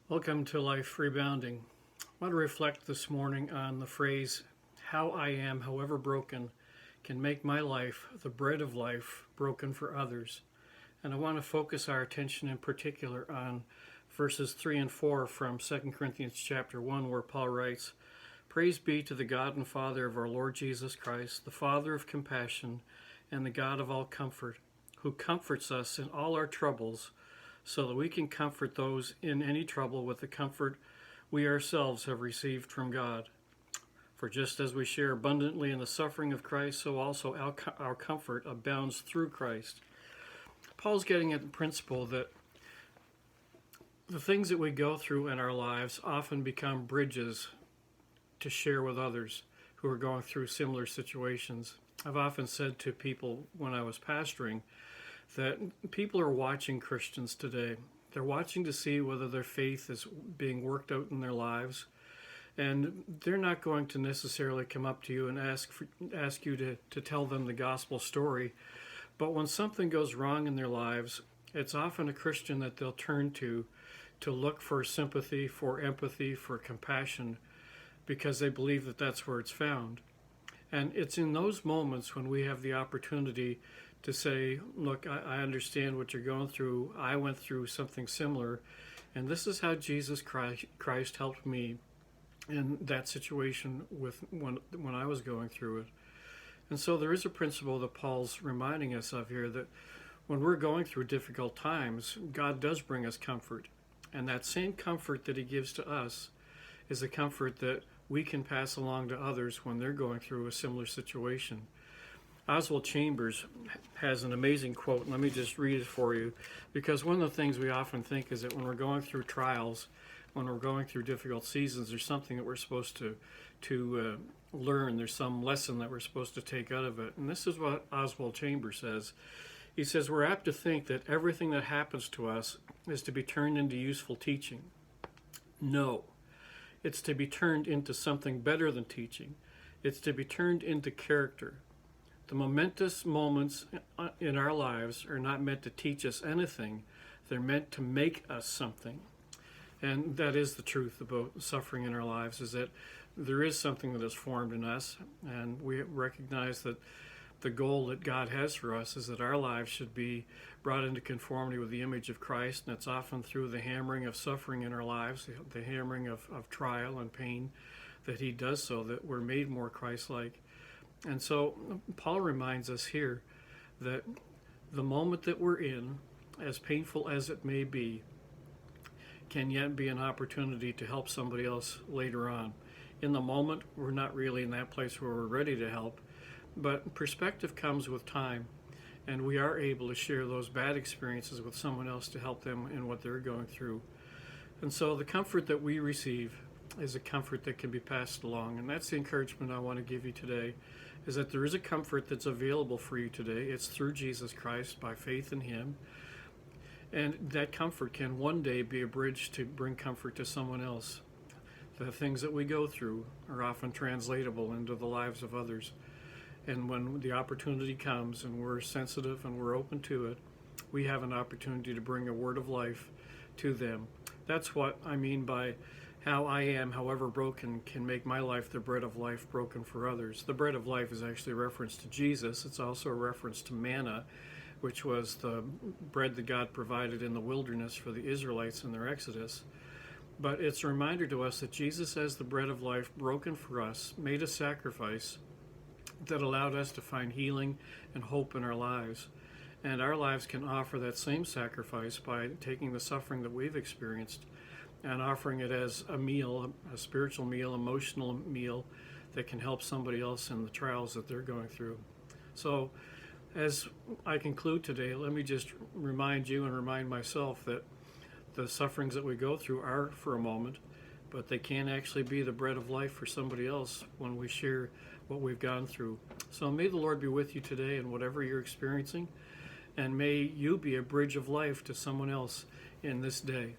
Welcome to Life Rebounding. I want to reflect this morning on the phrase, how I am, however broken, can make my life the bread of life broken for others. And I want to focus our attention in particular on verses 3 and 4 from 2 Corinthians chapter 1, where Paul writes, "Praise be to the God and Father of our Lord Jesus Christ, the Father of compassion and the God of all comfort, who comforts us in all our troubles, so that we can comfort those in any trouble with the comfort we ourselves have received from God. For just as we share abundantly in the suffering of Christ, so also our comfort abounds through Christ." Paul's getting at the principle that the things that we go through in our lives often become bridges to share with others who are going through similar situations. I've often said to people when I was pastoring that people are watching Christians today. They're watching to see whether their faith is being worked out in their lives. And they're not going to necessarily come up to you and ask you to tell them the gospel story. But when something goes wrong in their lives, it's often a Christian that they'll turn to look for sympathy, for empathy, for compassion, because they believe that that's where it's found. And it's in those moments when we have the opportunity to say, look, I understand what you're going through. I went through something similar, and this is how Jesus Christ helped me in that situation with when I was going through it. And so there is a principle that Paul's reminding us of here, that when we're going through difficult times, God does bring us comfort. And that same comfort that he gives to us is a comfort that we can pass along to others when they're going through a similar situation. Oswald Chambers has an amazing quote, and let me just read it for you, because one of the things we often think is that when we're going through trials, when we're going through difficult seasons, there's something that we're supposed to learn. There's some lesson that we're supposed to take out of it. And this is what Oswald Chambers says. He says, we're apt to think that everything that happens to us is to be turned into useful teaching. No. It's to be turned into something better than teaching. It's to be turned into character. The momentous moments in our lives are not meant to teach us anything. They're meant to make us something. And that is the truth about suffering in our lives, is that there is something that is formed in us, and we recognize that the goal that God has for us is that our lives should be brought into conformity with the image of Christ, and it's often through the hammering of suffering in our lives, the hammering of trial and pain, that he does so that we're made more Christ-like. And so Paul reminds us here that the moment that we're in, as painful as it may be, can yet be an opportunity to help somebody else later on. In the moment, we're not really in that place where we're ready to help, but perspective comes with time, and we are able to share those bad experiences with someone else to help them in what they're going through. And so the comfort that we receive is a comfort that can be passed along, and that's the encouragement I want to give you today, is that there is a comfort that's available for you today. It's through Jesus Christ, by faith in him. And that comfort can one day be a bridge to bring comfort to someone else. The things that we go through are often translatable into the lives of others. And when the opportunity comes and we're sensitive and we're open to it, we have an opportunity to bring a word of life to them. That's what I mean by how I am, however broken, can make my life the bread of life broken for others. The bread of life is actually a reference to Jesus. It's also a reference to manna, which was the bread that God provided in the wilderness for the Israelites in their Exodus. But it's a reminder to us that Jesus, as the bread of life broken for us, made a sacrifice that allowed us to find healing and hope in our lives. And our lives can offer that same sacrifice by taking the suffering that we've experienced and offering it as a meal, a spiritual meal, emotional meal that can help somebody else in the trials that they're going through. So as I conclude today, let me just remind you and remind myself that the sufferings that we go through are for a moment, but they can actually be the bread of life for somebody else when we share what we've gone through. So may the Lord be with you today in whatever you're experiencing, and may you be a bridge of life to someone else in this day.